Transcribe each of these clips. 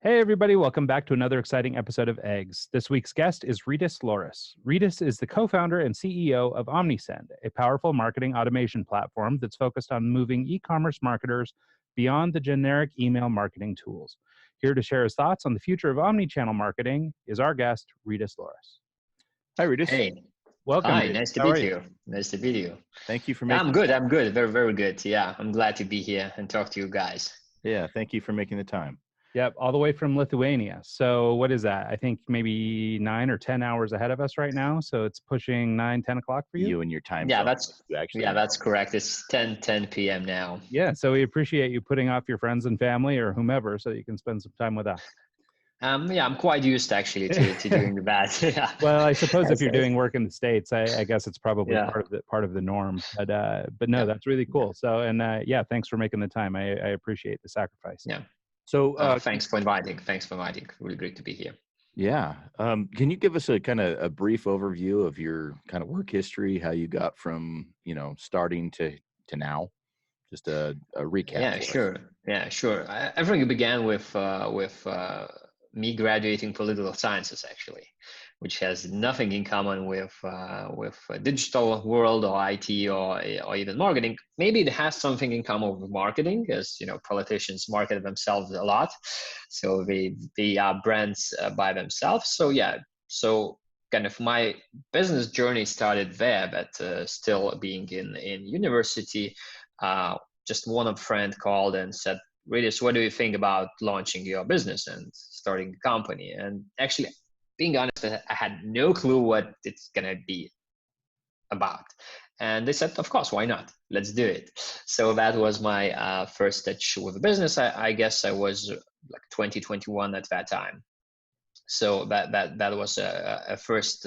Hey, everybody, welcome back to another exciting episode of Eggs. This week's guest is Rytis Lauris. Rytis is the co-founder and CEO of OmniSend, a powerful marketing automation platform that's focused on moving e-commerce marketers beyond the generic email marketing tools. Here to share his thoughts on the future of omnichannel marketing is our guest, Rytis Lauris. Hi, Rytis. Hey. Welcome. Hi, Rytis. nice to How are meet you? you. Nice to meet you. Thank you for making I'm good. I'm good. Very, very good. Yeah, I'm glad to be here and talk to you guys. Yeah, thank you for making the time. Yep, all the way from Lithuania. So what is that? I think maybe 9 or 10 hours ahead of us right now. So it's pushing 9, 10 o'clock for you? You and your time Yeah, zone. that's correct. It's 10 p.m. now. Yeah, so we appreciate you putting off your friends and family or whomever so that you can spend some time with us. Yeah, I'm quite used actually to doing that. Yeah. Well, I suppose if you're doing work in the States, I guess it's probably Yeah. part of the norm. But no, Yeah. that's really cool. So, and yeah, thanks for making the time. I appreciate the sacrifice. Yeah. So thanks for inviting. Really great to be here. Yeah. Can you give us a kind of a brief overview of your kind of work history, how you got from, starting to now? Just a recap. Yeah, sure. Yeah, sure. Everything began with me graduating political sciences, actually, which has nothing in common with digital world or IT or even marketing. Maybe it has something in common with marketing, as politicians market themselves a lot, so they are brands by themselves. So yeah, so kind of my business journey started there, but still being in university. Just one friend called and said, Rytis, what do you think about launching your business and starting a company? And actually, being honest, I had no clue what it's going to be about. And they said, of course, why not? Let's do it. So that was my first touch with the business. I guess I was like 2021 at that time. So that was a first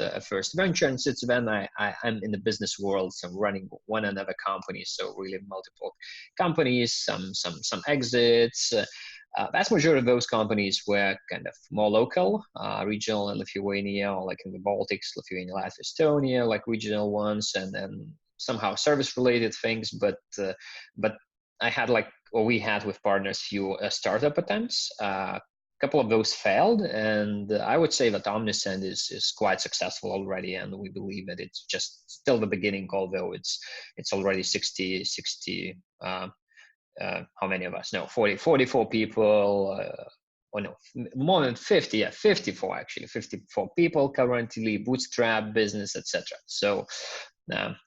venture, and since then I'm in the business world. So I'm running one another company, so really multiple companies, some exits. Vast majority of those companies were kind of more local, regional in Lithuania, or like in the Baltics, Lithuania, Latvia, Estonia, like regional ones, and then somehow service related things. But I had we had with partners few startup attempts. Couple of those failed, and I would say that OmniSend is quite successful already, and we believe that it's just still the beginning, although it's already 60 how many of us? No, 44 people, or no, more than 50, 54 actually, 54 people currently, bootstrap business, etc. So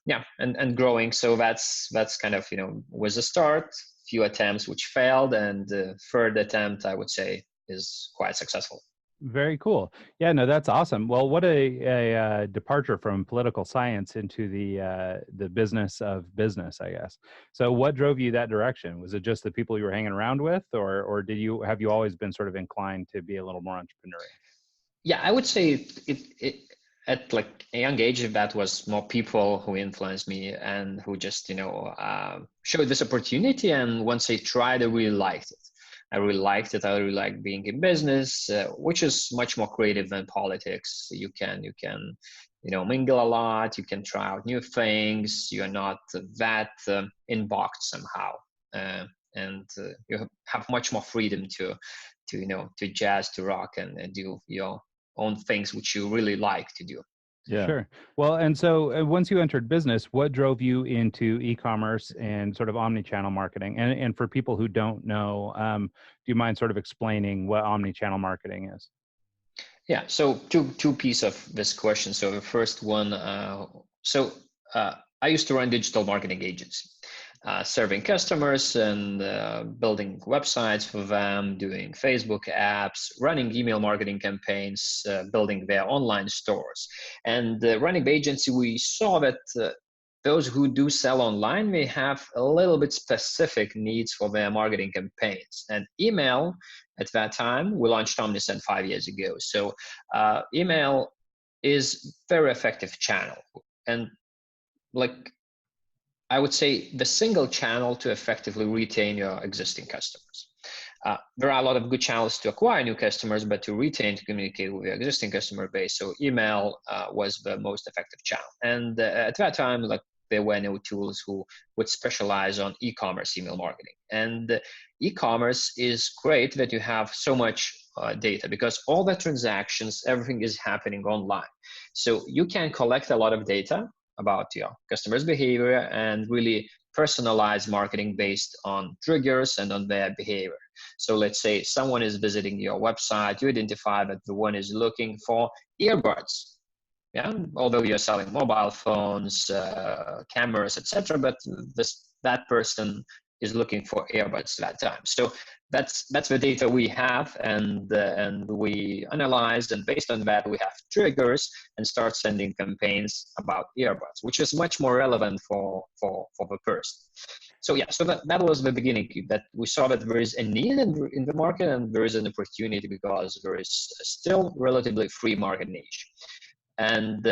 yeah, and growing. So that's kind of, was a start, few attempts which failed, and the third attempt, I would say, is quite successful. Very cool. Yeah, no, that's awesome. Well, what a departure from political science into the business of business, I guess. So what drove you that direction? Was it just the people you were hanging around with, or have you always been sort of inclined to be a little more entrepreneurial? Yeah, I would say it at like a young age, that was more people who influenced me and who just, showed this opportunity. And once I tried, I really liked it. I really like being in business, which is much more creative than politics. You can, mingle a lot. You can try out new things. You're not that in box somehow, and you have much more freedom to jazz, to rock, and do your own things which you really like to do. Yeah. Sure. Well, and so once you entered business, what drove you into e-commerce and sort of omni-channel marketing? And for people who don't know, do you mind sort of explaining what omni-channel marketing is? Yeah. So two pieces of this question. So the first one, I used to run digital marketing agency, serving customers and building websites for them, doing Facebook apps, running email marketing campaigns, building their online stores. And running the agency, we saw that those who do sell online, they have a little bit specific needs for their marketing campaigns. And email, at that time, we launched OmniSend 5 years ago. So email is very effective channel. And I would say the single channel to effectively retain your existing customers. There are a lot of good channels to acquire new customers, but to retain, to communicate with your existing customer base. So email was the most effective channel. And at that time, there were no tools who would specialize on e-commerce email marketing. And e-commerce is great that you have so much data, because all the transactions, everything is happening online. So you can collect a lot of data about your customers' behavior and really personalize marketing based on triggers and on their behavior. So let's say someone is visiting your website, you identify that the one is looking for earbuds. Yeah, although you're selling mobile phones, cameras, etc., but that person is looking for earbuds at that time. So that's the data we have, and we analyze, and based on that we have triggers and start sending campaigns about earbuds, which is much more relevant for the person. So yeah, so that was the beginning, that we saw that there is a need in the market, and there is an opportunity because there is still relatively free market niche. And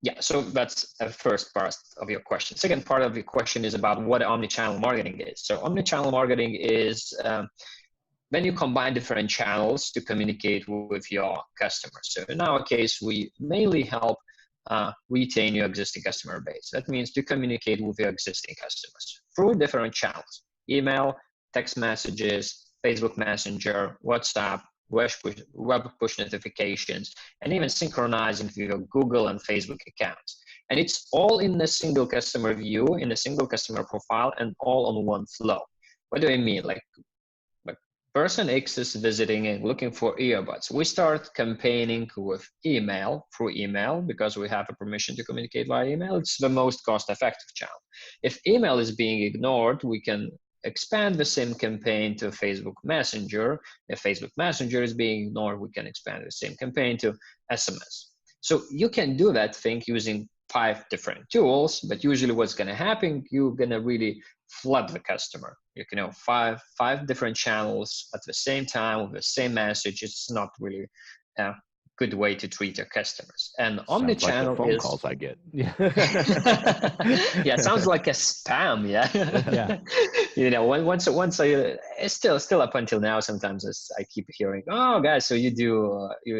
yeah, so that's the first part of your question. Second part of your question is about what omnichannel marketing is. So omnichannel marketing is when you combine different channels to communicate with your customers. So in our case, we mainly help retain your existing customer base. That means to communicate with your existing customers through different channels: email, text messages, Facebook Messenger, WhatsApp, web push notifications, and even synchronizing with your Google and Facebook accounts. And it's all in a single customer view, in a single customer profile, and all on one flow. What do I mean? Like person X is visiting and looking for earbuds. We start campaigning with email, through email, because we have a permission to communicate via email. It's the most cost-effective channel. If email is being ignored, we can expand the same campaign to Facebook Messenger. If Facebook Messenger is being ignored, we can expand the same campaign to SMS. So you can do that thing using 5 different tools, but usually what's going to happen, you're going to really flood the customer. You know, five different channels at the same time with the same message. It's not really a good way to treat your customers. And omnichannel like the phone is calls I get. Yeah. Yeah, it sounds like a spam. Yeah. Yeah. You know, once I it's still up until now, sometimes I keep hearing, oh guys, so you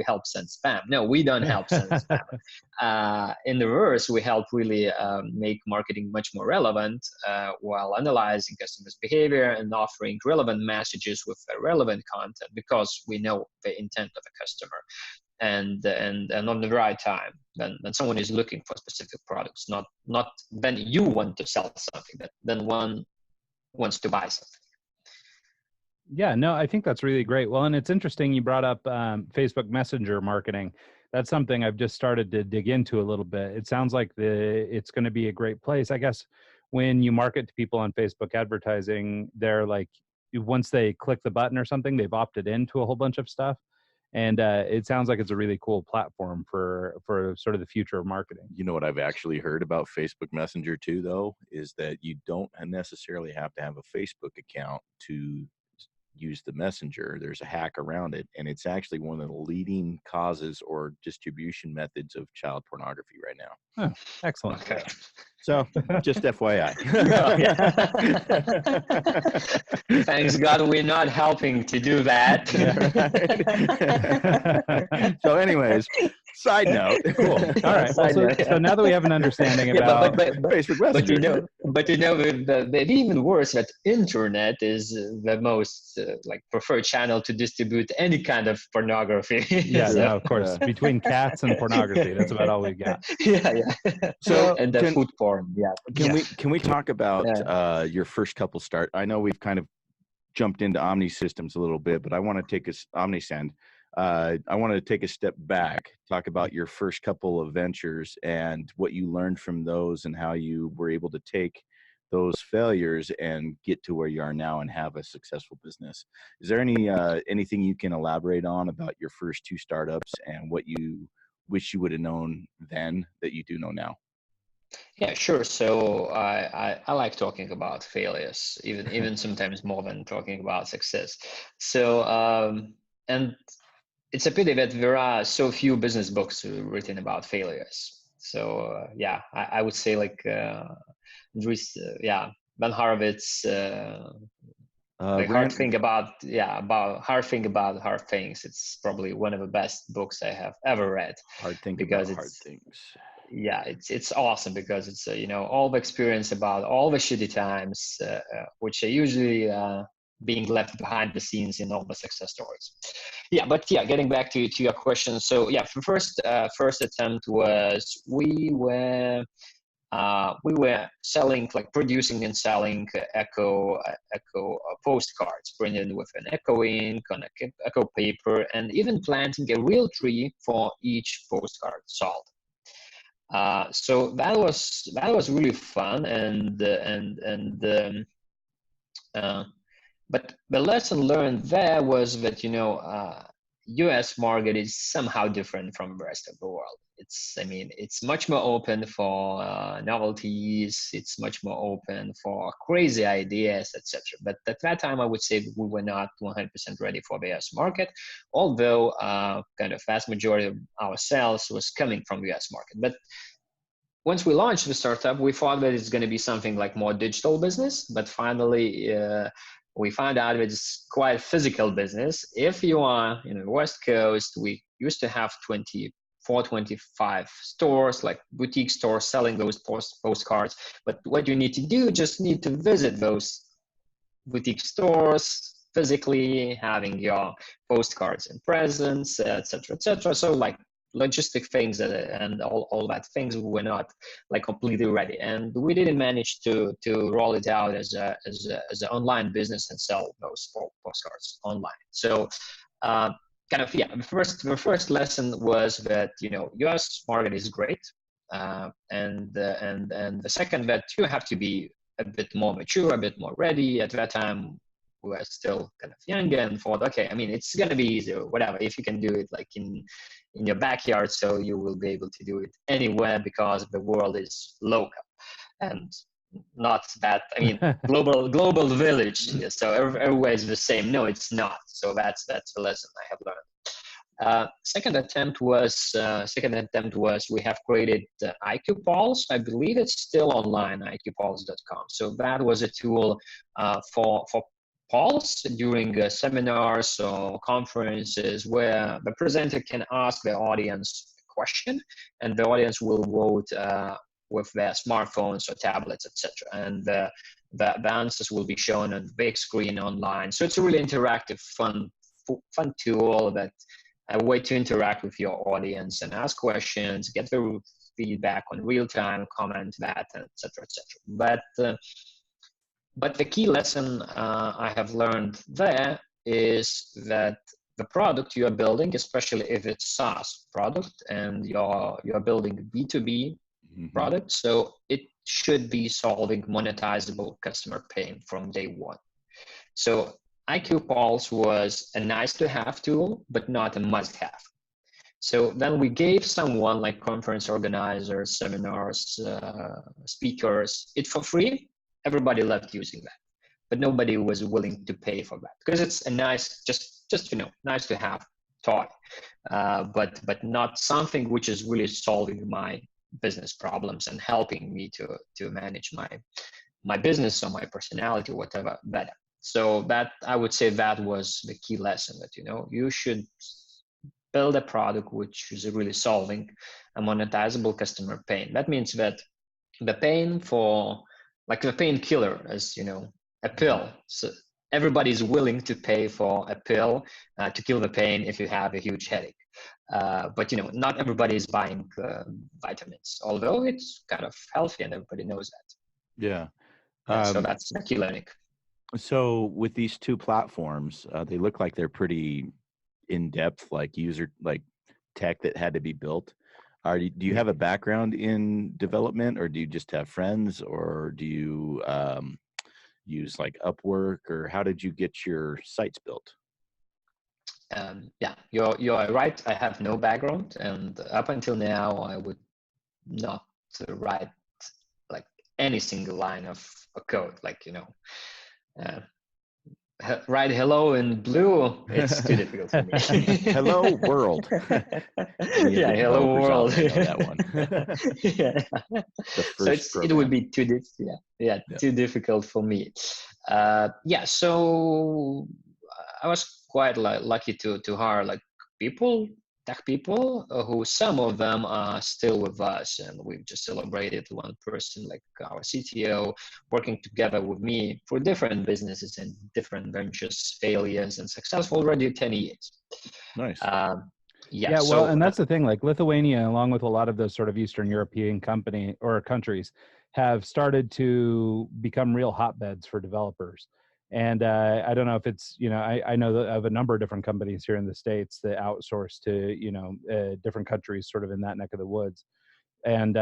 help send spam. No, we don't help send spam. In the reverse, we help really make marketing much more relevant while analyzing customers' behavior and offering relevant messages with relevant content, because we know the intent of the customer. And on the right time, when someone is looking for specific products, not when you want to sell something, but then one wants to buy something. Yeah, no, I think that's really great. Well, and it's interesting you brought up Facebook Messenger marketing. That's something I've just started to dig into a little bit. It sounds like it's going to be a great place. I guess when you market to people on Facebook advertising, they're like, once they click the button or something, they've opted into a whole bunch of stuff. And it sounds like it's a really cool platform for sort of the future of marketing. You know what I've actually heard about Facebook Messenger too, though, is that you don't necessarily have to have a Facebook account to use the messenger. There's a hack around it, and it's actually one of the leading causes or distribution methods of child pornography right now. Oh, excellent. Okay. So just FYI. Thanks God we're not helping to do that. So anyways, side note. Cool. All right. Well, so now that we have an understanding about Facebook Messenger. But you know, the even worse, that internet is the most preferred channel to distribute any kind of pornography. Yeah, so, no, of course. Between cats and pornography, that's about all we got. Yeah. So and the food porn. Yeah. Can we talk about your first couple start? I know we've kind of jumped into Omni Systems a little bit, but I want to take us OmniSend. I want to take a step back, talk about your first couple of ventures and what you learned from those and how you were able to take those failures and get to where you are now and have a successful business. Is there anything you can elaborate on about your first 2 startups and what you wish you would have known then that you do know now? Yeah, sure. So I like talking about failures, even sometimes more than talking about success. So and it's a pity that there are so few business books written about failures. So yeah, I would say Ben Horowitz, hard thing about hard things. It's probably one of the best books I have ever read. Hard thing because about hard things. Yeah, it's awesome because it's all the experience about all the shitty times, which are usually being left behind the scenes in all the success stories. Yeah, but yeah, getting back to your question. So yeah, the first attempt was we were selling, like producing and selling echo postcards printed with an echo ink on echo paper, and even planting a real tree for each postcard sold. So that was really fun, but the lesson learned there was that, US market is somehow different from the rest of the world. It's much more open for novelties. It's much more open for crazy ideas, etc. But at that time, I would say we were not 100% ready for the US market, although kind of vast majority of our sales was coming from the US market. But once we launched the startup, we thought that it's going to be something like more digital business, but finally we found out that it's quite physical business. If you are in the West Coast, we used to have 24, 25 stores, like boutique stores selling those postcards. But what you need to do, just need to visit those boutique stores physically, having your postcards in presence, etc., etc. So like logistic things and all that things were not like completely ready, and we didn't manage to roll it out as an online business and sell those postcards online. So the first lesson was that US market is great, and the second, that you have to be a bit more mature, a bit more ready. At that time we were still kind of young and thought, okay, it's going to be easier, whatever, if you can do it like in your backyard, so you will be able to do it anywhere because the world is local and not that, global village. So everywhere is the same. No, it's not. So that's the lesson I have learned. Second attempt was we have created IQ Pulse. I believe it's still online, iqpulse.com. So that was a tool for polls during seminars or conferences where the presenter can ask the audience a question, and the audience will vote with their smartphones or tablets, etc. And the answers will be shown on the big screen online. So it's a really interactive, fun tool, that a way to interact with your audience and ask questions, get the feedback on real time, comment that, etc., etc. But the key lesson I have learned there is that the product you are building, especially if it's SaaS product and you're building B2B product, so it should be solving monetizable customer pain from day one. So IQ Pulse was a nice to have tool, but not a must have. So then we gave someone like conference organizers, seminars, speakers, it for free. Everybody loved using that, but nobody was willing to pay for that because it's a nice, just nice to have toy, but not something which is really solving my business problems and helping me to manage my business or my personality, whatever better. So that, I would say, that was the key lesson, that you should build a product which is really solving a monetizable customer pain. That means that the pain for, like the painkiller, as a pill. So everybody's willing to pay for a pill to kill the pain if you have a huge headache. But not everybody is buying vitamins, although it's kind of healthy and everybody knows that. Yeah. So that's the key learning. So with these two platforms, they look like they're pretty in-depth, like tech that had to be built. Do you have a background in development, or do you just have friends, or do you use like Upwork, or how did you get your sites built? Yeah, you're right. I have no background, and up until now, I would not write like any single line of code. Like write hello in blue, it's too difficult for me. Hello world. Yeah, hello world. That one. Yeah. So it would be too too difficult for me. So I was quite lucky to hire like people tech people who some of them are still with us, and we've just celebrated one person like our CTO working together with me for different businesses and different ventures, failures and successful already 10 years. Nice. Yeah, well, and that's the thing, like Lithuania, along with a lot of those sort of Eastern European countries, have started to become real hotbeds for developers. And I don't know if it's, I know of a number of different companies here in the States that outsource to, different countries sort of in that neck of the woods. And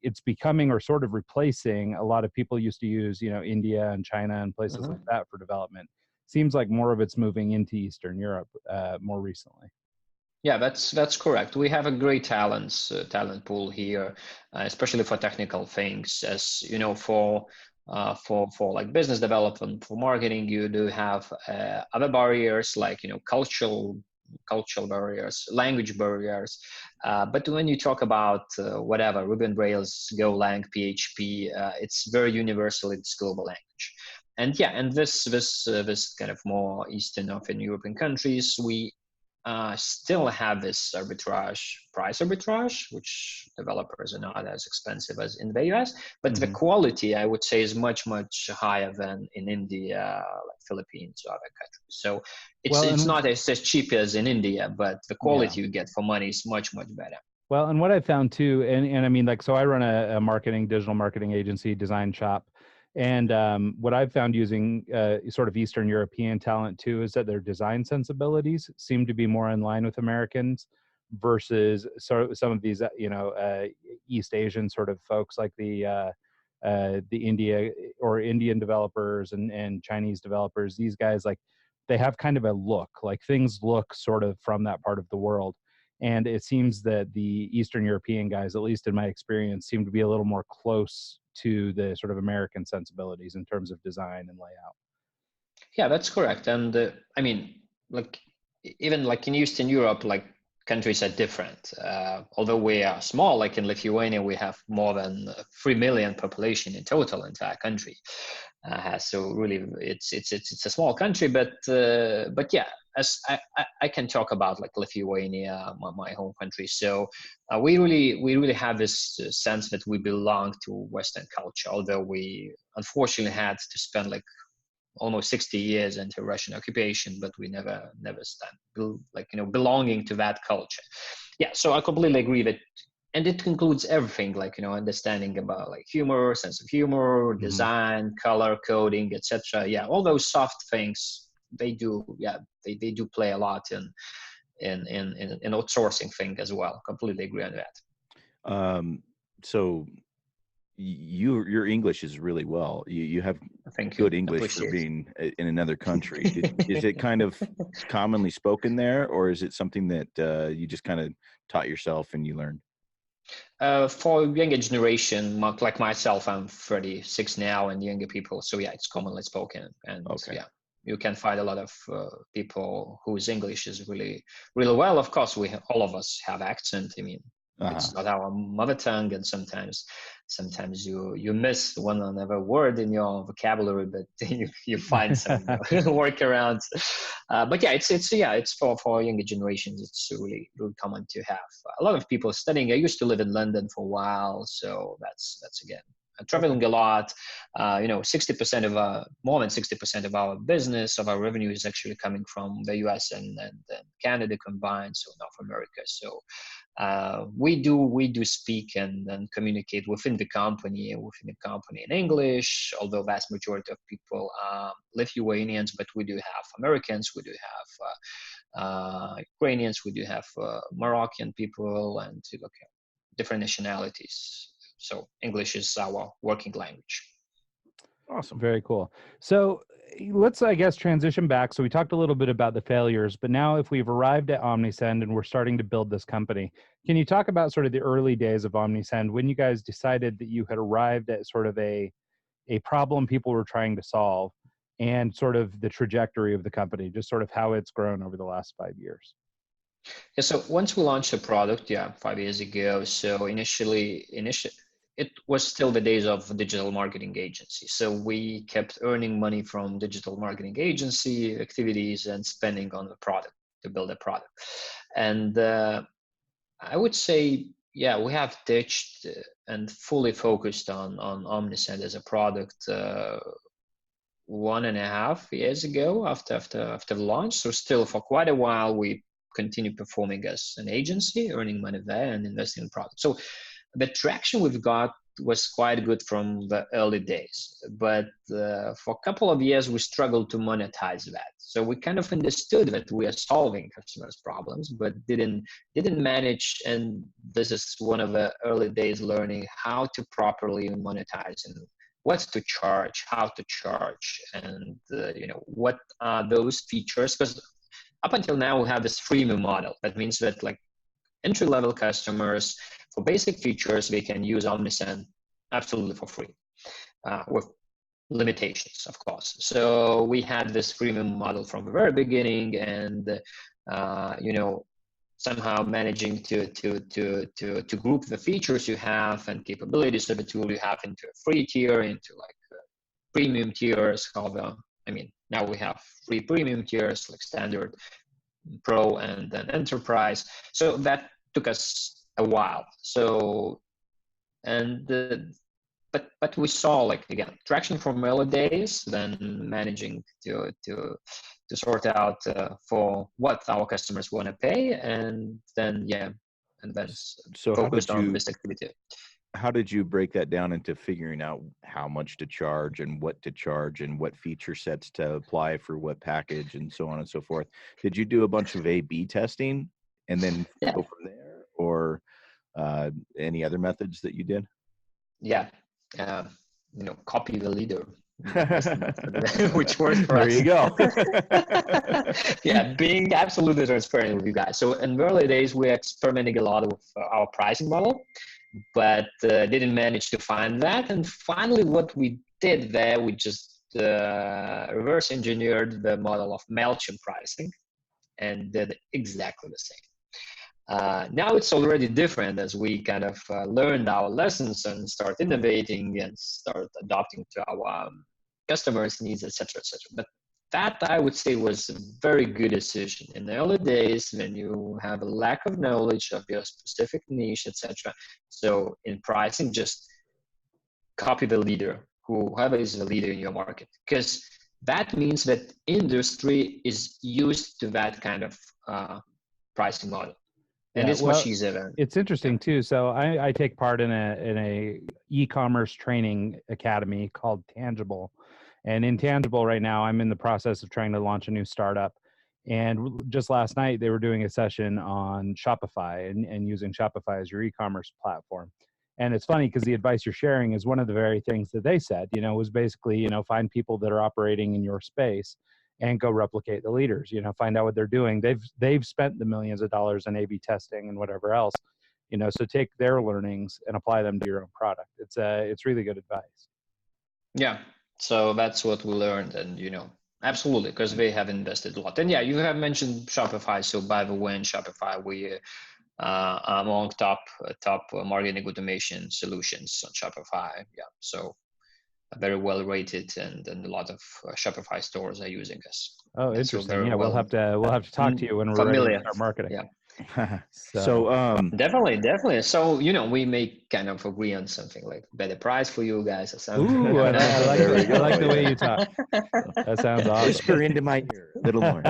it's becoming or sort of replacing a lot of people used to use, India and China and places like that for development. Seems like more of it's moving into Eastern Europe more recently. Yeah, that's correct. We have a great talent pool here, especially for technical things. As you know, for like business development, for marketing, you do have other barriers like cultural barriers, language barriers. But when you talk about whatever Ruby on Rails, Golang, PHP, it's very universal. It's global language. And yeah, and this kind of more Eastern Northern European countries, we still have this price arbitrage, which developers are not as expensive as in the US, but the quality, I would say, is much, much higher than in India, like Philippines or other countries. So it's not as cheap as in India, but the quality you get for money is much, much better. Well, and what I found too, and I mean, like, so I run a digital marketing agency, design shop. And what I've found using sort of Eastern European talent too is that their design sensibilities seem to be more in line with Americans versus sort of some of these, East Asian sort of folks like the India or Indian developers and Chinese developers. These guys, like, they have kind of a look, like things look sort of from that part of the world. And it seems that the Eastern European guys, at least in my experience, seem to be a little more close to the sort of American sensibilities in terms of design and layout. Yeah, that's correct. And I mean, like even like in Eastern Europe, like countries are different. Although we are small, like in Lithuania, we have more than 3 million population in total entire country. So really, it's a small country, but yeah, as I can talk about like Lithuania, my home country. So we really have this sense that we belong to Western culture, although we unfortunately had to spend like almost 60 years into Russian occupation, but we never stand like belonging to that culture. Yeah, so I completely agree that. And it includes everything, like understanding about like humor, sense of humor, design, color coding, etc. Yeah, all those soft things they do. Yeah, they do play a lot in outsourcing thing as well. Completely agree on that. So your English is really well. You have good English for being in another country. Is it kind of commonly spoken there, or is it something that you just kind of taught yourself and you learned? For younger generation, like myself, I'm 36 now, and younger people. So yeah, it's commonly spoken, and yeah, you can find a lot of people whose English is really, really well. Of course, all of us have accent. I mean, it's not our mother tongue, and sometimes you miss one another word in your vocabulary, but you find some workarounds. But yeah, it's for younger generations. It's really, really common to have a lot of people studying. I used to live in London for a while, so that's again. Traveling a lot, 60% of more than 60% of our business, of our revenue is actually coming from the US and Canada combined, so North America. So we do speak and communicate within the company in English, although vast majority of people are Lithuanians, but we do have Americans, we do have Ukrainians, we do have Moroccan people, and different nationalities. So English is our working language. Awesome. Very cool. So let's, I guess, transition back. So we talked a little bit about the failures, but now if we've arrived at Omnisend and we're starting to build this company, can you talk about sort of the early days of Omnisend, when you guys decided that you had arrived at sort of a problem people were trying to solve, and sort of the trajectory of the company, just sort of how it's grown over the last 5 years? Yeah, so once we launched the product, 5 years ago, so initially it was still the days of digital marketing agency. So we kept earning money from digital marketing agency activities and spending on the product to build a product. And I would say, yeah, we have ditched and fully focused on Omnisend as a product 1.5 years ago after the launch. So still for quite a while, we continue performing as an agency, earning money there and investing in products. So the traction we've got was quite good from the early days, but for a couple of years we struggled to monetize that. So we kind of understood that we are solving customers' problems, but didn't manage. And this is one of the early days learning how to properly monetize and what to charge, how to charge, and what are those features. Because up until now we have this freemium model. That means that like entry-level customers, for basic features, they can use Omnisend absolutely for free, with limitations, of course. So we had this freemium model from the very beginning, and somehow managing to group the features you have and capabilities of the tool you have into a free tier, into like premium tiers. Now we have 3 premium tiers, like standard, pro, and then enterprise. So that took us a while. So, and but we saw, like, again, traction from early days, then managing to sort out for what our customers want to pay, and then so focused on this activity. How did you break that down into figuring out how much to charge and what to charge and what feature sets to apply for what package and so on and so forth? Did you do a bunch of A/B testing and then go from there, or any other methods that you did? Yeah, copy the leader. Which works for there us. You go. Yeah, being absolutely transparent with you guys. So in the early days, we're experimenting a lot with our pricing model, but didn't manage to find that. And finally, what we did there, we just reverse engineered the model of MailChimp pricing and did exactly the same. Now it's already different as we kind of learned our lessons and start innovating and start adopting to our customers' needs, etc., etc. But that, I would say, was a very good decision. In the early days, when you have a lack of knowledge of your specific niche, etc. So in pricing, just copy the leader, whoever is the leader in your market, because that means that industry is used to that kind of pricing model. And it's much easier. It's interesting too. So I take part in a e-commerce training academy called Tangible. And in Tangible right now, I'm in the process of trying to launch a new startup. And just last night, they were doing a session on Shopify and using Shopify as your e-commerce platform. And it's funny because the advice you're sharing is one of the very things that they said, was basically, find people that are operating in your space and go replicate the leaders, find out what they're doing. They've spent the millions of dollars in A/B testing and whatever else, so take their learnings and apply them to your own product. It's really good advice. Yeah. So that's what we learned, and absolutely, because they have invested a lot. And yeah, you have mentioned Shopify. So by the way, in Shopify, we are among top marketing automation solutions on Shopify. Yeah, so very well rated, and a lot of Shopify stores are using us. Oh, interesting. Yeah, we'll have to talk to you when we're ready to start marketing. Yeah. So definitely. So we may kind of agree on something like better price for you guys or something. Ooh, I like the way you talk. That sounds awesome. Whisper into my ear a little more.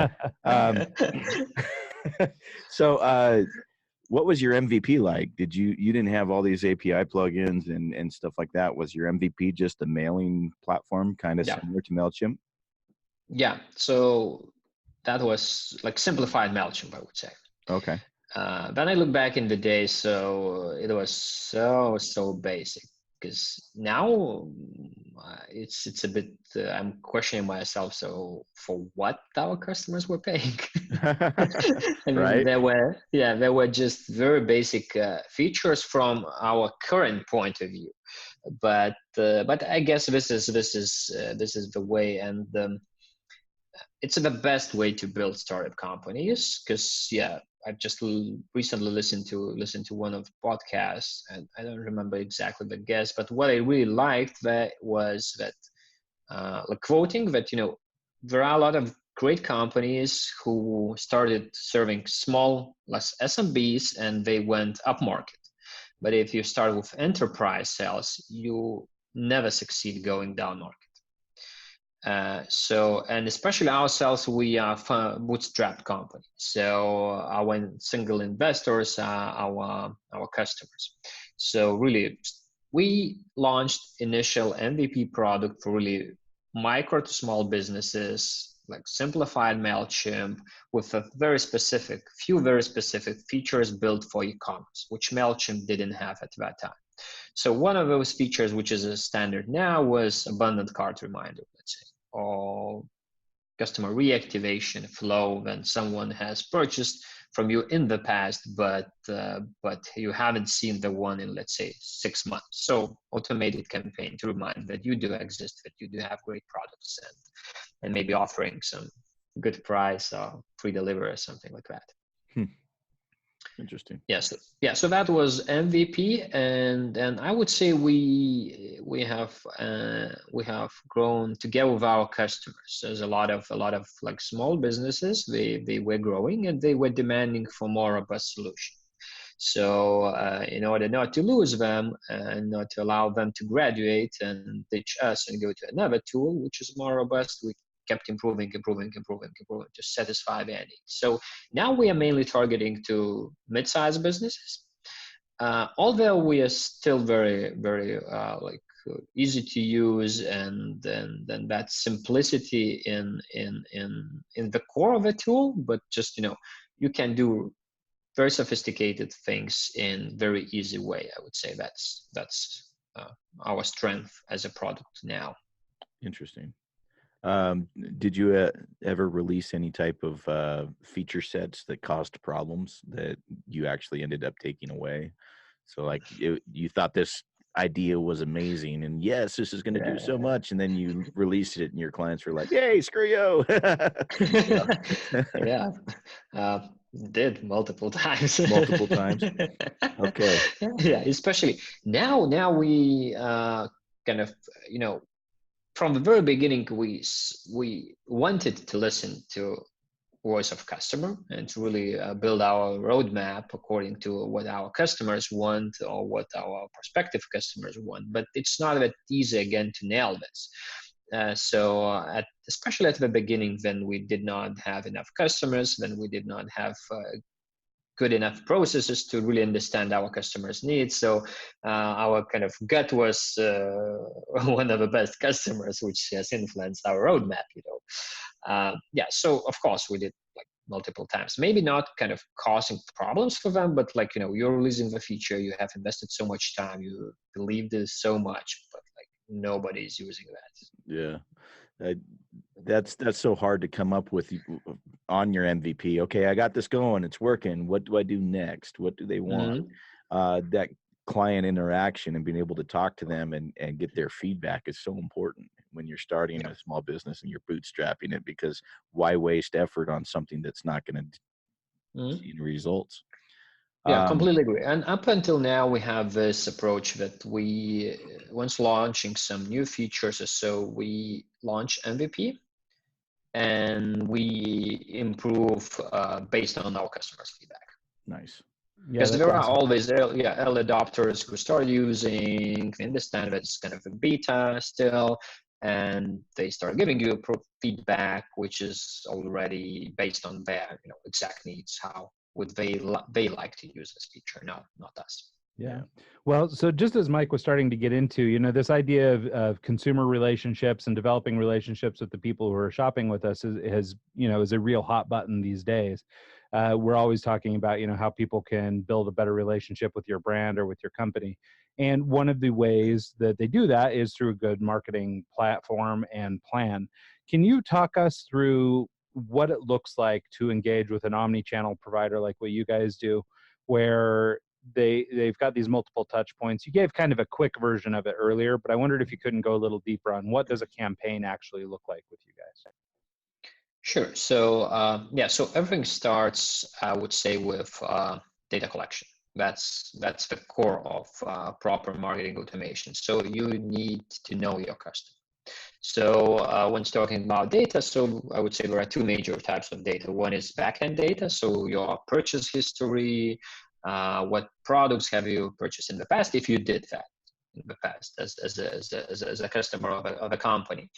So what was your MVP like? You didn't have all these API plugins and stuff like that? Was your MVP just a mailing platform, kind of similar to MailChimp? Yeah. So that was like simplified MailChimp, I would say. Okay. Then I look back in the day, so it was so basic. Because now it's a bit, I'm questioning myself. So for what our customers were paying? I mean, right? There were just very basic features from our current point of view. But I guess this is the way, and it's the best way to build startup companies. Because I've just recently listened to one of the podcasts, and I don't remember exactly the guest, but what I really liked was that, like quoting that, there are a lot of great companies who started serving small, less SMBs, and they went up market. But if you start with enterprise sales, you never succeed going down market. And especially ourselves, we are a bootstrapped company. So our single investors are our customers. So really, we launched initial MVP product for really micro to small businesses, like simplified MailChimp with a few very specific features built for e-commerce, which MailChimp didn't have at that time. So one of those features, which is a standard now, was abundant cart reminder, let's say, or customer reactivation flow when someone has purchased from you in the past, but you haven't seen the one in, let's say, 6 months. So automated campaign to remind that you do exist, that you do have great products, and maybe offering some good price or free delivery or something like that. Interesting. Yes. Yeah. So that was MVP, and I would say we have grown together with our customers. There's a lot of like small businesses. They were growing and they were demanding for more robust solution. So in order not to lose them and not to allow them to graduate and ditch us and go to another tool which is more robust, we kept improving to satisfy their needs. So now we are mainly targeting to mid-sized businesses, although we are still very, very easy to use, and then that simplicity in the core of the tool. But just you can do very sophisticated things in very easy way. I would say that's our strength as a product now. Interesting. Did you ever release any type of feature sets that caused problems that you actually ended up taking away? So like you thought this idea was amazing and yes, this is going to do so much, and then you released it and your clients were like, "Hey, screw you." Yeah. Did multiple times. Multiple times. Okay. Yeah, especially now we kind of from the very beginning, we wanted to listen to voice of customer and to really build our roadmap according to what our customers want or what our prospective customers want. But it's not that easy again to nail this. Especially at the beginning, when we did not have enough customers, when we did not have good enough processes to really understand our customers' needs. So our kind of gut was one of the best customers, which has influenced our roadmap. So of course we did like multiple times, maybe not kind of causing problems for them, but like you're releasing the feature, you have invested so much time, you believe this so much, but like nobody's using that. Yeah. That's so hard to come up with on your MVP. Okay, I got this going, it's working. What do I do next? What do they want? Mm-hmm. That client interaction and being able to talk to them and get their feedback is so important when you're starting a small business and you're bootstrapping it, because why waste effort on something that's not going to see results? Yeah, completely agree. And up until now, we have this approach that we, once launching some new features or so, we launch MVP and we improve based on our customers' feedback. Nice. Because there are always early adopters who start using, they understand that it's kind of a beta still, and they start giving you feedback, which is already based on their exact needs. How would they like to use this feature, not us. Yeah. Well, so just as Mike was starting to get into, this idea of consumer relationships and developing relationships with the people who are shopping with us is a real hot button these days. We're always talking about, how people can build a better relationship with your brand or with your company. And one of the ways that they do that is through a good marketing platform and plan. Can you talk us through what it looks like to engage with an omni-channel provider like what you guys do, where they've got these multiple touch points? You gave kind of a quick version of it earlier, but I wondered if you couldn't go a little deeper on what does a campaign actually look like with you guys? Sure. So so everything starts, I would say, with data collection. That's the core of proper marketing automation. So you need to know your customer. So when talking about data, so I would say there are two major types of data. One is backend data, so your purchase history, what products have you purchased in the past, if you did that in the past as a customer of a company.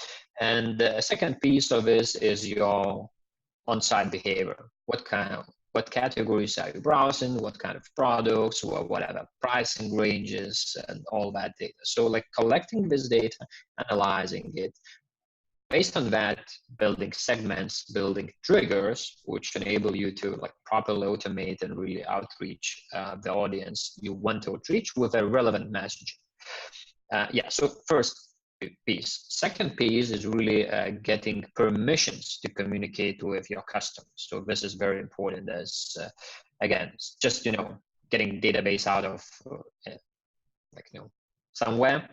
And the second piece of this is your on-site behavior. What categories are you browsing, what kind of products, or whatever pricing ranges, and all that data. So like collecting this data, analyzing it, based on that, building segments, building triggers, which enable you to like properly automate and really outreach the audience you want to outreach with a relevant message. So first piece. Second piece is really getting permissions to communicate with your customers. So this is very important as, again, just, getting database out of somewhere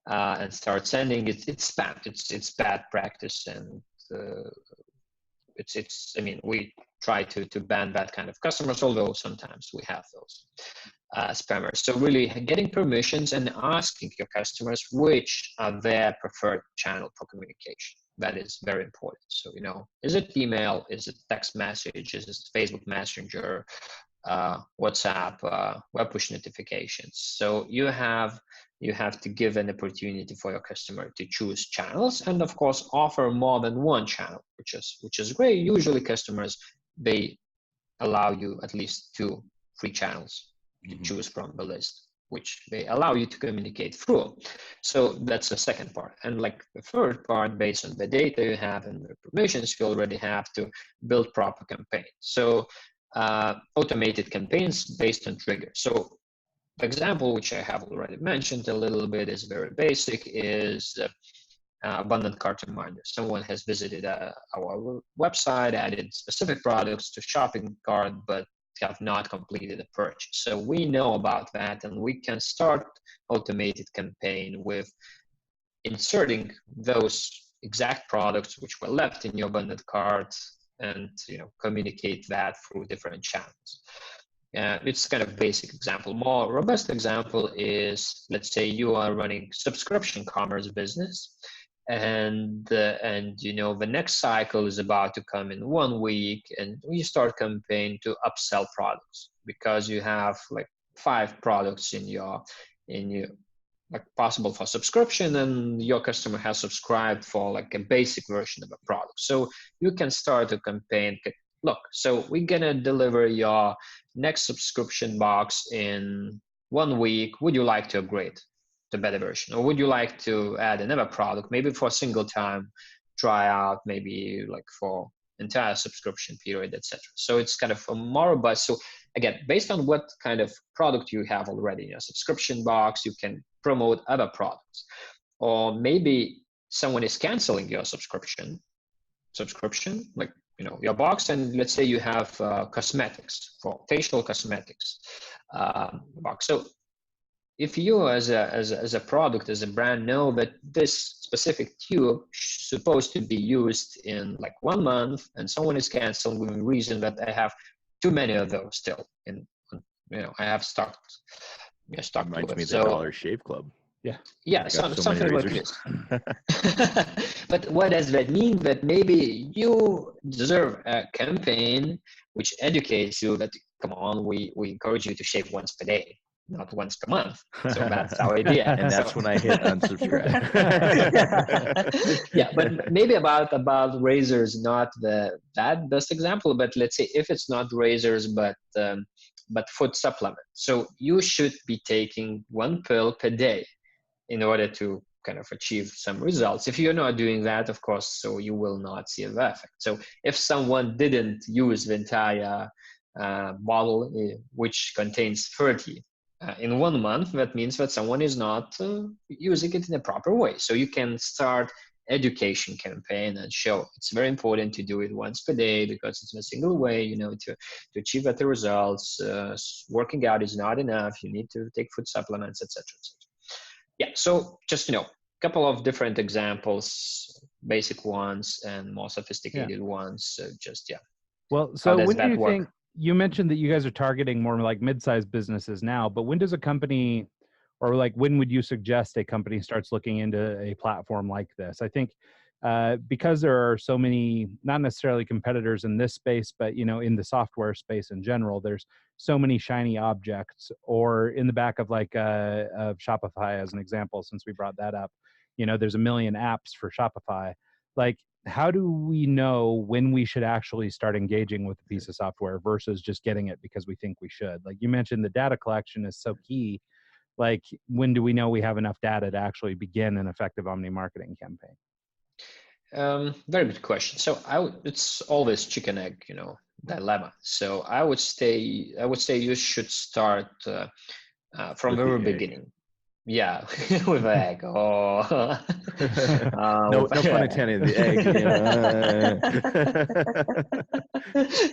and start sending it. It's spam. It's bad practice, and I mean, we try to ban that kind of customers, although sometimes we have those spammers. So really getting permissions and asking your customers which are their preferred channel for communication. That is very important. So, is it email? Is it text message? Is it Facebook Messenger, WhatsApp, web push notifications? So you have to give an opportunity for your customer to choose channels, and of course offer more than one channel, which is great. Usually customers, they allow you at least 2 free channels to choose from the list, which they allow you to communicate through. So that's the second part. And like the third part, based on the data you have and the permissions, you already have to build proper campaigns. So automated campaigns based on triggers. So the example, which I have already mentioned a little bit, is very basic, is abundant cart reminder. Someone has visited our website, added specific products to shopping cart, but have not completed a purchase. So we know about that, and we can start automated campaign with inserting those exact products which were left in your abundant cart, and communicate that through different channels. It's kind of basic example. More robust example is, let's say you are running subscription commerce business, and the next cycle is about to come in 1 week, and you start campaign to upsell products because you have like 5 products in your like possible for subscription, and your customer has subscribed for like a basic version of a product. So you can start a campaign. Look, so we're gonna deliver your next subscription box in 1 week. Would you like to upgrade the better version, or would you like to add another product, maybe for a single time tryout, maybe like for entire subscription period, etc. So it's kind of a more robust. So again, based on what kind of product you have already in your subscription box, you can promote other products. Or maybe someone is canceling your subscription, like your box, and let's say you have cosmetics, for facial cosmetics box. So if you as a product, as a brand, know that this specific tube is supposed to be used in like 1 month, and someone is canceling with the reason that I have too many of those still, and I have stocked. Reminds me of the Dollar Shave Club. Yeah, something like this. But what does that mean? That maybe you deserve a campaign which educates you that, come on, we encourage you to shave once per day, not once per month. So that's our idea. And that's when I hit unsubscribe. Yeah, but maybe about razors, not that best example, but let's say if it's not razors, but food supplement. So you should be taking 1 pill per day in order to kind of achieve some results. If you're not doing that, of course, so you will not see the effect. So if someone didn't use the entire bottle, which contains 30 in 1 month, that means that someone is not using it in a proper way. So you can start education campaign and show it's very important to do it once per day, because it's a single way, to achieve better results. Working out is not enough. You need to take food supplements, etc. Yeah, so just a couple of different examples, basic ones and more sophisticated ones. Well, so when do you think, you mentioned that you guys are targeting more like mid-sized businesses now, but when does a company or like when would you suggest a company starts looking into a platform like this? I think because there are so many, not necessarily competitors in this space, but in the software space in general, there's so many shiny objects. Or in the back of like of Shopify as an example, since we brought that up, there's a million apps for Shopify. Like, how do we know when we should actually start engaging with a piece of software versus just getting it because we think we should? Like you mentioned, the data collection is so key. Like, when do we know we have enough data to actually begin an effective omni marketing campaign? Very good question. So it's always chicken egg, dilemma. So I would say you should start from the very beginning. Yeah, with an egg. Oh, no pun intended. The egg.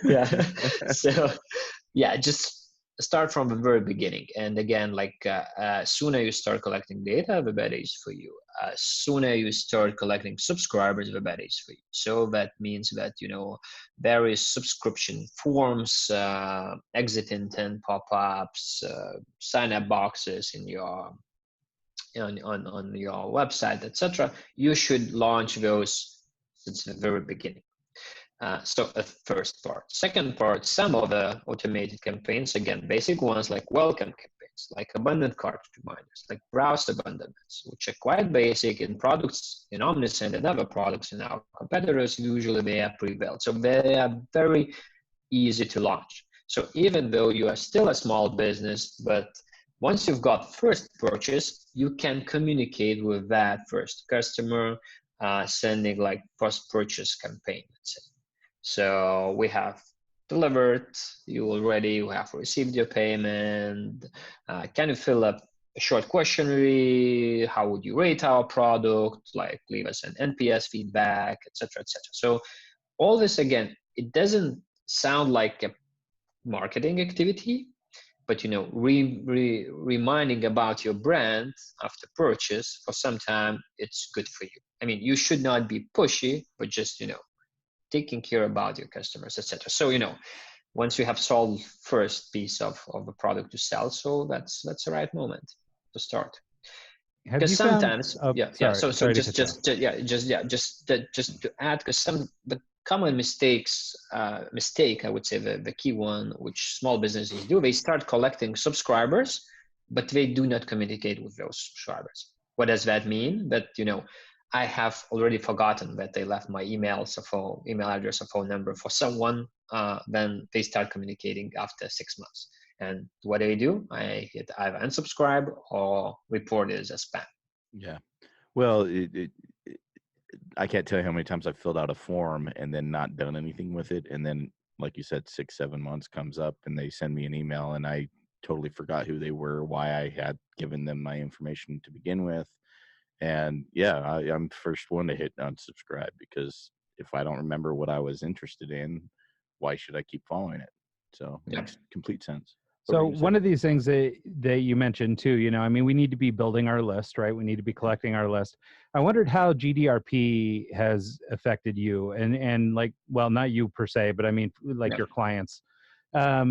Yeah. So yeah, just start from the very beginning. And again, like sooner you start collecting data, the better it is for you. Sooner you start collecting subscribers, the better it is for you. So that means that various subscription forms, exit intent pop-ups, sign-up boxes in your on your website, etc. You should launch those since the very beginning. So the first part. Second part, some of the automated campaigns, again, basic ones like welcome campaigns, like abundant cart reminders, like browse abandonments, which are quite basic in products in Omnisend and other products in our competitors. Usually they are pre-built. So they are very easy to launch. So even though you are still a small business, but once you've got first purchase, you can communicate with that first customer, sending like post-purchase campaign, let's say. So we have delivered, you have received your payment. Can you fill up a short questionnaire? How would you rate our product? Like leave us an NPS feedback, etc., etc. So all this, again, it doesn't sound like a marketing activity, but reminding about your brand after purchase for some time, it's good for you. I mean, you should not be pushy, but just taking care about your customers, etc. So once you have sold first piece of the product to sell, so that's the right moment to start. Because sometimes, just to add, because the common mistake, I would say the key one, which small businesses do, they start collecting subscribers, but they do not communicate with those subscribers. What does that mean? That I have already forgotten that they left my email address or phone number for someone. Then they start communicating after 6 months. And what do? I hit either unsubscribe or report it as a spam. Yeah. Well, I can't tell you how many times I've filled out a form and then not done anything with it. And then, like you said, 6-7 months comes up and they send me an email and I totally forgot who they were, why I had given them my information to begin with. And yeah, I'm the first one to hit unsubscribe, because if I don't remember what I was interested in, why should I keep following it? So it makes complete sense. So one of these things that you mentioned too, we need to be building our list, right? We need to be collecting our list. I wondered how GDRP has affected you and like, well, not you per se, but I mean, like your clients. I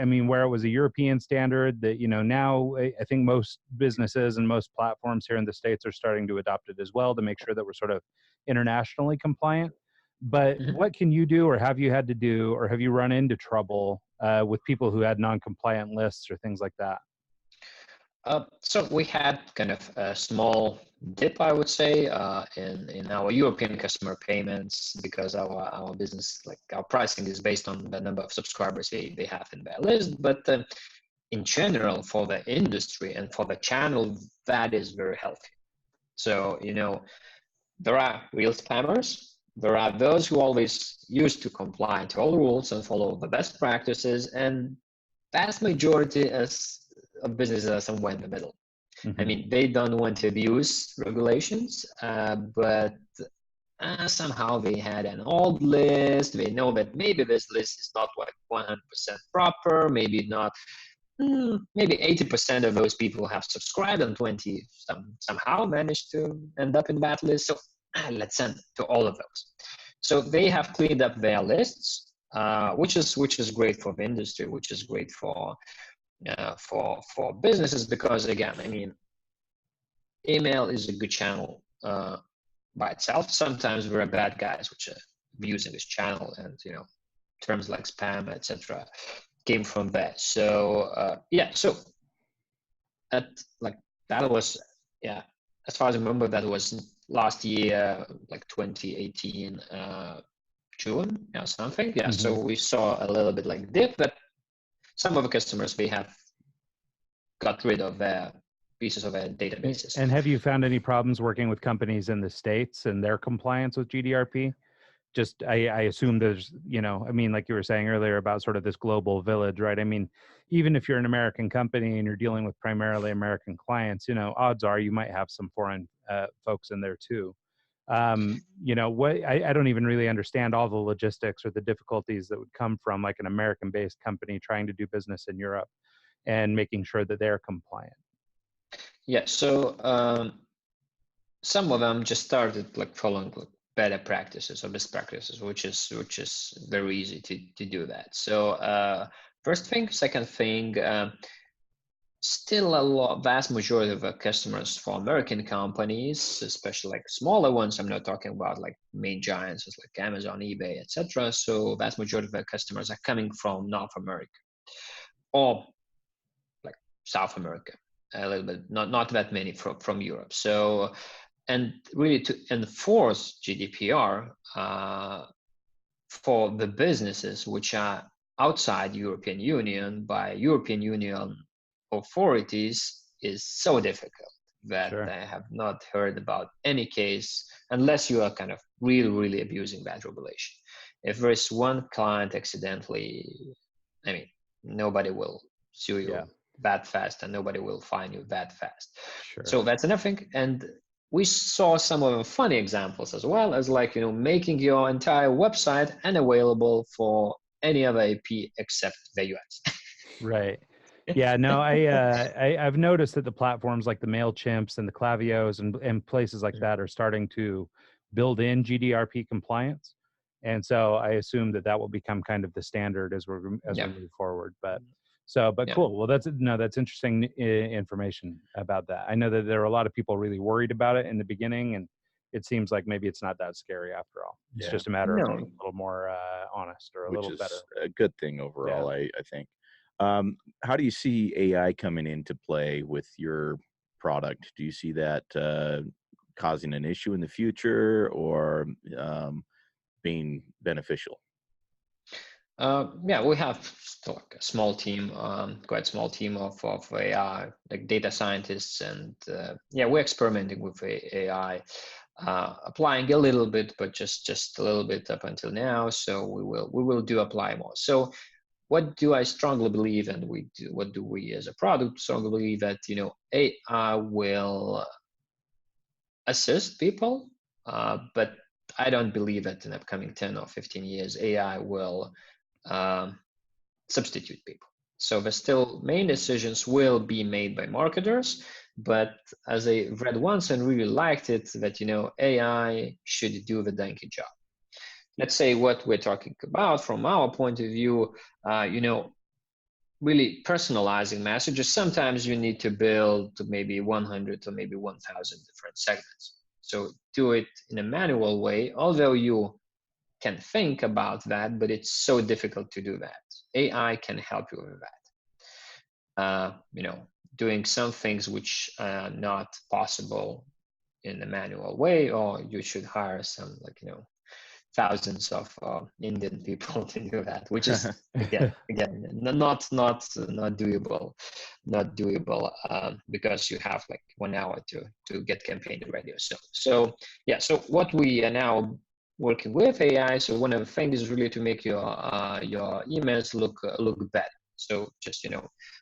mean, where it was a European standard that, now I think most businesses and most platforms here in the States are starting to adopt it as well to make sure that we're sort of internationally compliant. But what can you do, or have you had to do, or have you run into trouble with people who had non-compliant lists or things like that? So we had kind of a small dip, I would say, in our European customer payments, because our business, like our pricing is based on the number of subscribers they have in their list. But in general, for the industry and for the channel, that is very healthy. So, there are real spammers. There are those who always used to comply to all rules and follow the best practices, and vast majority of businesses are somewhere in the middle. I mean, they don't want to abuse regulations, but somehow they had an old list. They know that maybe this list is not like 100% proper, maybe not. Maybe 80% of those people have subscribed and 20 somehow managed to end up in that list. So let's send to all of those. So they have cleaned up their lists, which is great for the industry, which is great for for businesses, because again, I mean, email is a good channel by itself. Sometimes we're bad guys which are abusing this channel, and terms like spam, etc., came from that. So yeah, so that was, yeah, as far as I remember, that was last year, like 2018 June, something. Yeah, so we saw a little bit like dip, but some of the customers, they have got rid of their pieces of their databases. And have you found any problems working with companies in the States and their compliance with GDPR? Just, I assume there's, I mean, like you were saying earlier about sort of this global village, right? I mean, even if you're an American company and you're dealing with primarily American clients, odds are you might have some foreign folks in there too. What I don't even really understand all the logistics or the difficulties that would come from like an American-based company trying to do business in Europe and making sure that they're compliant. Yeah, so some of them just started like following better practices or best practices, which is very easy to do that. So first thing, second thing, still vast majority of our customers for American companies, especially like smaller ones. I'm not talking about like main giants like Amazon, eBay, etc. So vast majority of our customers are coming from North America or like South America, a little bit, not that many from Europe. So, and really to enforce GDPR for the businesses which are outside European Union by European Union authorities is so difficult that I have not heard about any case, unless you are kind of really abusing that regulation. If there is one client accidentally, I mean, nobody will sue you that fast, and nobody will fine you that fast. So that's another thing. And we saw some of the funny examples as well, as like, making your entire website unavailable for any other IP except the US. Right. Yeah, no, I've noticed that the platforms like the MailChimps and the Klavios and places like that are starting to build in GDPR compliance. And so I assume that will become kind of the standard as we move forward. But cool. Well, that's interesting information about that. I know that there are a lot of people really worried about it in the beginning, and it seems like maybe it's not that scary after all. It's just a matter of being a little more honest or a little better. Which is a good thing overall, I think. How do you see AI coming into play with your product? Do you see that causing an issue in the future, or being beneficial? Yeah, we have still like a small team, quite small team of AI, like data scientists, and we're experimenting with AI, applying a little bit, but just a little bit up until now. So we will do apply more. So what do I strongly believe, and what do we as a product strongly believe, that AI will assist people, but I don't believe that in the upcoming 10 or 15 years AI will substitute people. So the still main decisions will be made by marketers, but as I read once and really liked it, that AI should do the donkey job. Let's say what we're talking about from our point of view, really personalizing messages. Sometimes you need to build maybe 100 or maybe 1,000 different segments. So do it in a manual way, although you can think about that, but it's so difficult to do that. AI can help you with that. Doing some things which are not possible in a manual way, or you should hire some thousands of Indian people to do that, which is again not doable, because you have like 1 hour to get campaign ready. So what we are now working with AI. So one of the things is really to make your emails look better. So just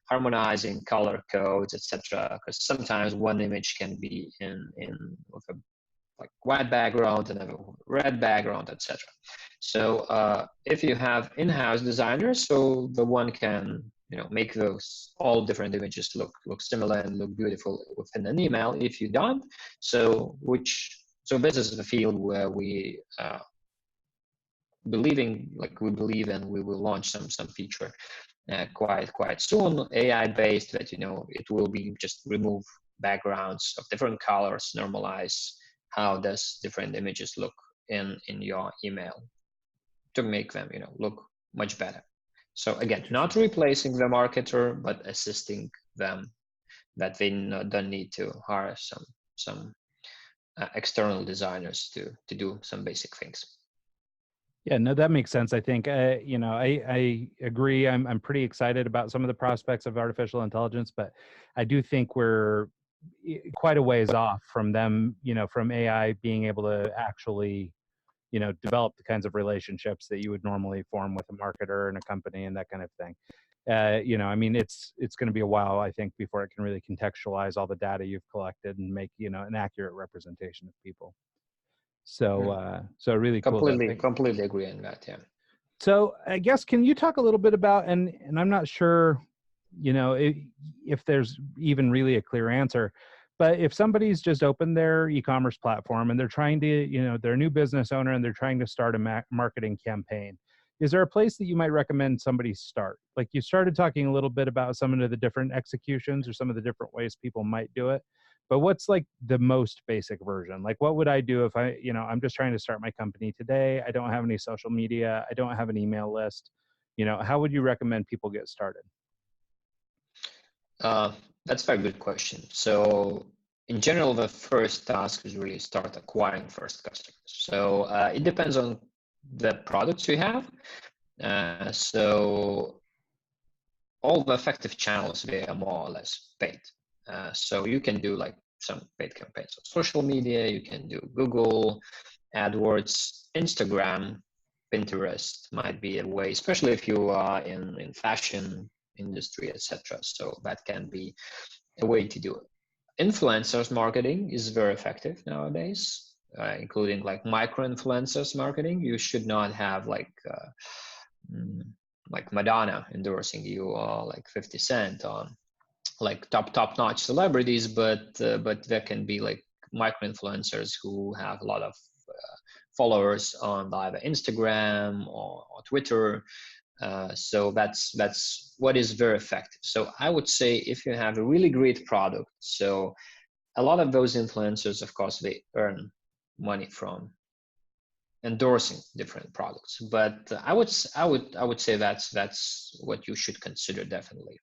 harmonizing color codes, etc. Because sometimes one image can be in with a like white background and a red background, etc. So if you have in-house designers, so the one can make those all different images look similar and look beautiful within an email. If you don't, so this is the field where we we believe, and we will launch some feature quite soon, AI based, that it will be just remove backgrounds of different colors, normalize how does different images look in your email to make them look much better. So again, not replacing the marketer, but assisting them, that they don't need to hire some external designers to do some basic things. Yeah, no, that makes sense. I think, I agree. I'm pretty excited about some of the prospects of artificial intelligence, but I do think we're quite a ways off from them, from AI being able to actually, develop the kinds of relationships that you would normally form with a marketer and a company and that kind of thing. It's going to be a while, I think, before it can really contextualize all the data you've collected and make, an accurate representation of people. So really cool. Completely agree on that. Yeah. So I guess, can you talk a little bit about, and I'm not sure, if there's even really a clear answer, but if somebody's just opened their e-commerce platform and they're trying to, they're a new business owner and they're trying to start a marketing campaign, is there a place that you might recommend somebody start? Like, you started talking a little bit about some of the different executions or some of the different ways people might do it. But what's like the most basic version? Like, what would I do if I'm just trying to start my company today? I don't have any social media. I don't have an email list. How would you recommend people get started? That's a very good question. So in general, the first task is really start acquiring first customers. So it depends on the products you have. So all the effective channels, they are more or less paid. So you can do like some paid campaigns on social media. You can do Google AdWords, Instagram, Pinterest might be a way, especially if you are in fashion industry, etc. So that can be a way to do it. Influencers marketing is very effective nowadays, including like micro influencers marketing. You should not have like Madonna endorsing you, or like 50 Cent on like top-notch celebrities, but there can be like micro influencers who have a lot of followers on either Instagram or Twitter. So that's what is very effective. So I would say, if you have a really great product, so a lot of those influencers, of course, they earn money from endorsing different products. But I would say that's what you should consider, definitely.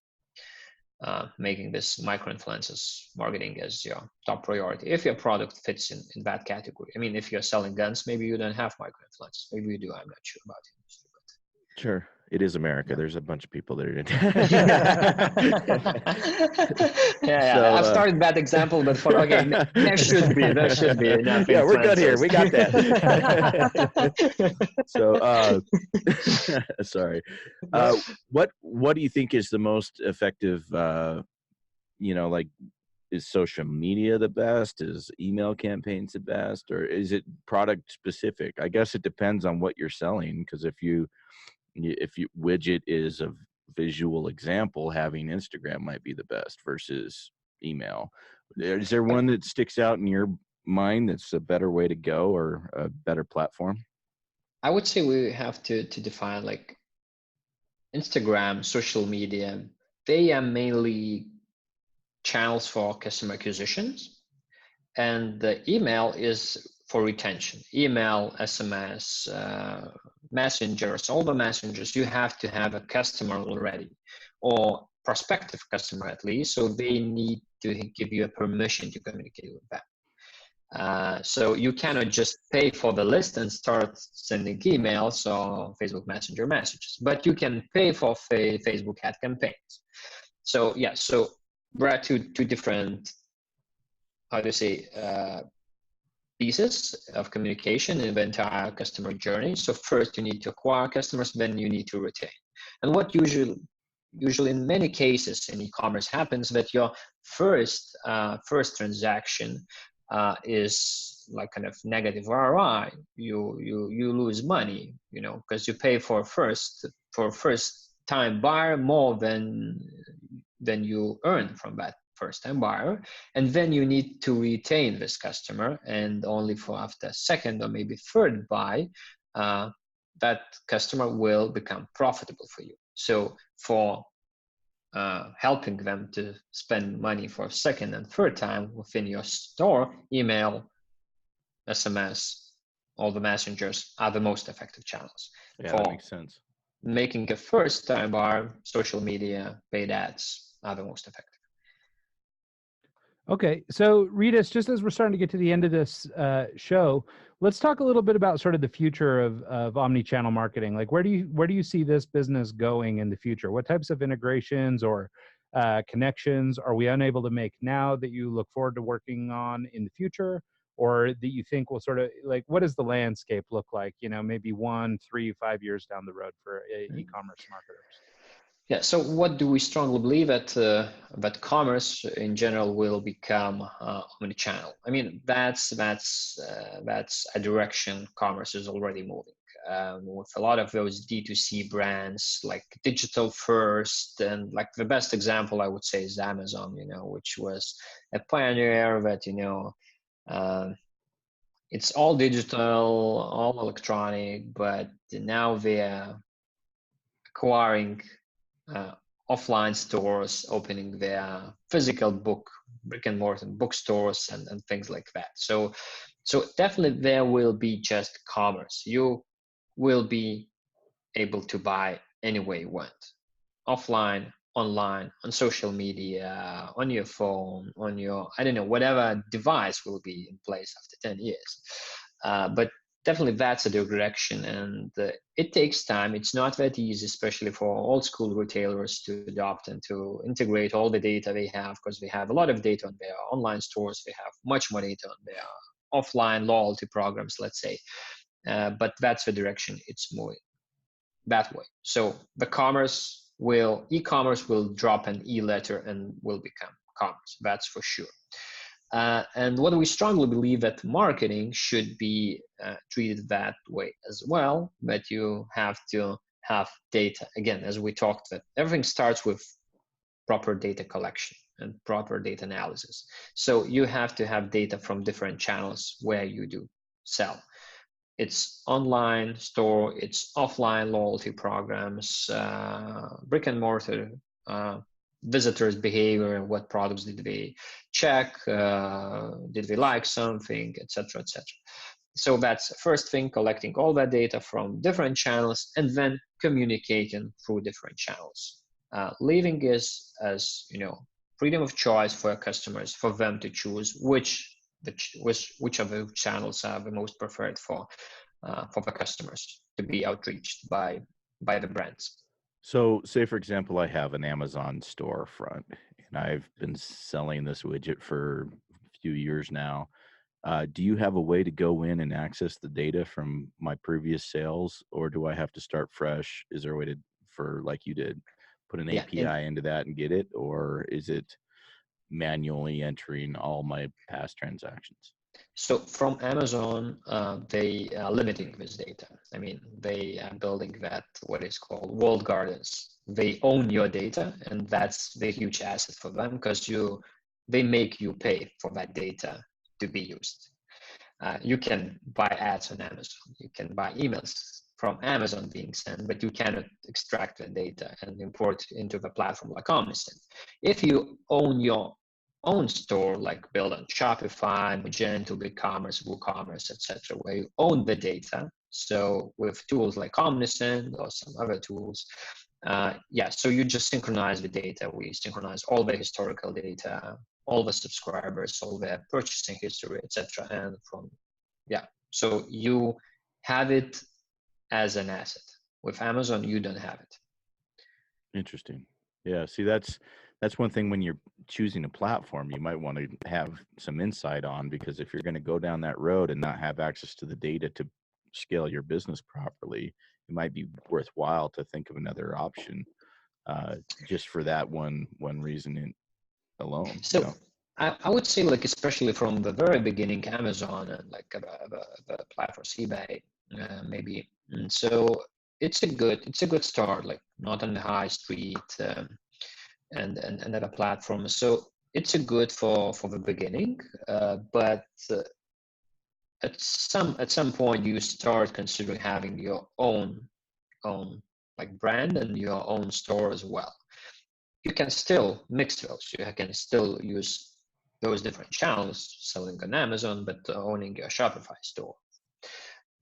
Making this micro influencers marketing as your top priority, if your product fits in that category. I mean, if you're selling guns, maybe you don't have micro influencers. Maybe you do. I'm not sure about it. But... Sure. It is America. Yeah. There's a bunch of people that are in. So, I've started that example, but there should be enough. Yeah, we're good here. We got that. So, sorry. What do you think is the most effective? Like, is social media the best? Is email campaigns the best, or is it product specific? I guess it depends on what you're selling, because if your widget is a visual example, having Instagram might be the best versus email. Is there one that sticks out in your mind that's a better way to go, or a better platform? I would say we have to define, like, Instagram, social media, they are mainly channels for customer acquisitions, and the email is for retention. Email, SMS, messengers, all the messengers, you have to have a customer already, or prospective customer at least, so they need to give you a permission to communicate with them. So you cannot just pay for the list and start sending emails or Facebook Messenger messages, but you can pay for Facebook ad campaigns. So yeah, so there are two different, how do you say, pieces of communication in the entire customer journey. So first you need to acquire customers, then you need to retain. And what usually in many cases in e-commerce happens, that your first transaction is like kind of negative ROI. You lose money, because you pay for first time buyer more than you earn from that first time buyer, and then you need to retain this customer, and only for after second or maybe third buy that customer will become profitable for you. So for helping them to spend money for second and third time within your store, email, SMS, all the messengers are the most effective channels. Yeah, For that makes sense. making a first time buyer, social media, paid ads are the most effective. Okay, so Rytis, just as we're starting to get to the end of this show, let's talk a little bit about sort of the future of omni-channel marketing. Like, where do you see this business going in the future? What types of integrations or connections are we unable to make now that you look forward to working on in the future, or that you think will sort of, like, what does the landscape look like? You know, maybe 1, 3, 5 years down the road for e-commerce marketers. Yeah. So, what do we strongly believe that commerce in general will become omnichannel? I mean, that's a direction commerce is already moving. With a lot of those D2C brands, like digital first, and like the best example I would say is Amazon. You know, which was a pioneer that it's all digital, all electronic, but now they're acquiring offline stores, opening their physical brick and mortar bookstores and things like that. So definitely there will be just commerce. You will be able to buy any way you want, offline, online, on social media, on your phone, on your, I don't know, whatever device will be in place after 10 years. But definitely that's a direction, and it takes time. It's not that easy, especially for old school retailers to adopt and to integrate all the data they have, because they have a lot of data on their online stores. They have much more data on their offline loyalty programs, let's say. But that's the direction it's moving that way. So the e-commerce will drop an e-letter and will become commerce. That's for sure. And what we strongly believe that marketing should be treated that way as well, that you have to have data. Again, as we talked, that everything starts with proper data collection and proper data analysis. So you have to have data from different channels where you do sell. It's online store, it's offline loyalty programs, brick and mortar visitors' behavior, and what products did they check, did they like something, etc., etc. So that's the first thing, collecting all that data from different channels and then communicating through different channels. Leaving is, as you know, freedom of choice for customers, for them to choose which of the channels are the most preferred for the customers to be outreached by the brands. So say, for example, I have an Amazon storefront and I've been selling this widget for a few years now. Do you have a way to go in and access the data from my previous sales, or do I have to start fresh? Is there a way to, for like you did, put an API into that and get it, or is it manually entering all my past transactions? So from Amazon, they are limiting this data. I mean, they are building that, what is called walled gardens. They own your data, and that's the huge asset for them, because they make you pay for that data to be used. You can buy ads on Amazon. You can buy emails from Amazon being sent, but you cannot extract the data and import into the platform like Omnisend. If you own your own store, like build on Shopify, Magento, BigCommerce, WooCommerce, etc., where you own the data. So with tools like Omnisend or some other tools, so you just synchronize the data. We synchronize all the historical data, all the subscribers, all their purchasing history, etc. And so you have it as an asset. With Amazon, you don't have it. Interesting. Yeah. See, that's one thing when you're choosing a platform you might want to have some insight on, because if you're going to go down that road and not have access to the data to scale your business properly, it might be worthwhile to think of another option, just for that one reason alone. So you know? I would say, like, especially from the very beginning, Amazon and like the platforms, eBay, maybe. And so it's a good start, like not on the high street. And other platforms. So it's a good for the beginning, but at some point you start considering having your own like brand and your own store as well. You can still mix those. You can still use those different channels, selling on Amazon, but owning your Shopify store.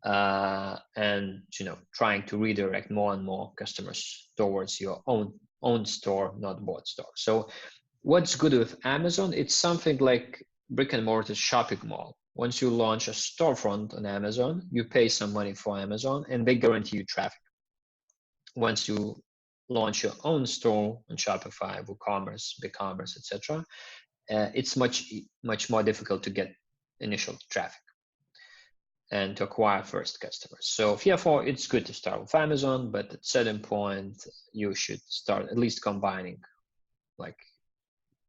And trying to redirect more and more customers towards your own store, not bought store. So what's good with Amazon? It's something like brick and mortar shopping mall. Once you launch a storefront on Amazon, you pay some money for Amazon and they guarantee you traffic. Once you launch your own store on Shopify, WooCommerce, BigCommerce, etc., it's much more difficult to get initial traffic and to acquire first customers. So therefore, it's good to start with Amazon, but at a certain point, you should start at least combining like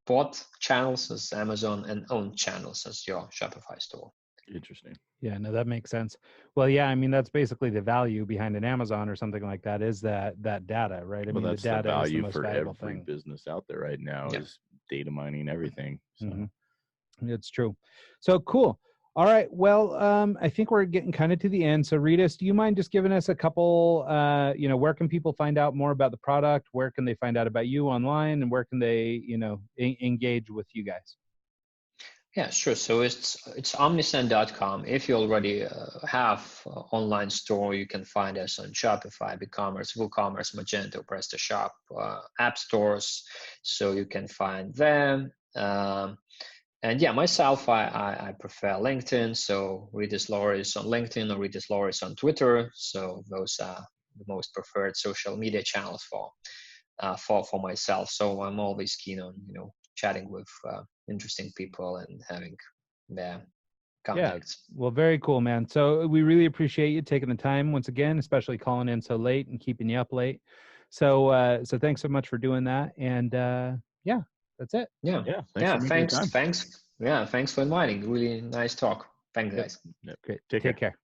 bought channels as Amazon and owned channels as your Shopify store. Interesting. Yeah, no, that makes sense. Well, yeah, I mean, that's basically the value behind an Amazon or something like that is that data, right? I mean, that's the data the is the value most for valuable every thing. business out there right now is data mining everything. So. Mm-hmm. It's true. So cool. All right. Well, I think we're getting kind of to the end. So Rytis, do you mind just giving us a couple, where can people find out more about the product? Where can they find out about you online? And where can they, engage with you guys? Yeah, sure. So it's omnisend.com. If you already have an online store, you can find us on Shopify, BigCommerce, WooCommerce, Magento, PrestaShop, app stores. So you can find them. And yeah, myself, I prefer LinkedIn. So Rytis Lauris on LinkedIn or Rytis Lauris on Twitter. So those are the most preferred social media channels for myself. So I'm always keen on chatting with interesting people and having their contacts. Yeah. Well, very cool, man. So we really appreciate you taking the time once again, especially calling in so late and keeping you up late. So thanks so much for doing that. And yeah, that's it. Yeah. Thanks. Yeah, thanks for inviting. Really nice talk. Thanks, guys. Yep. Great. Take care.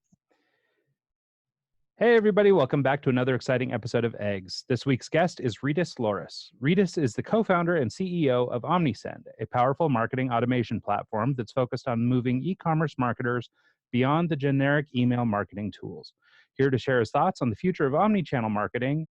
Hey, everybody. Welcome back to another exciting episode of Eggs. This week's guest is Rytis Lauris. Rytis is the co-founder and CEO of OmniSend, a powerful marketing automation platform that's focused on moving e-commerce marketers beyond the generic email marketing tools. Here to share his thoughts on the future of omnichannel marketing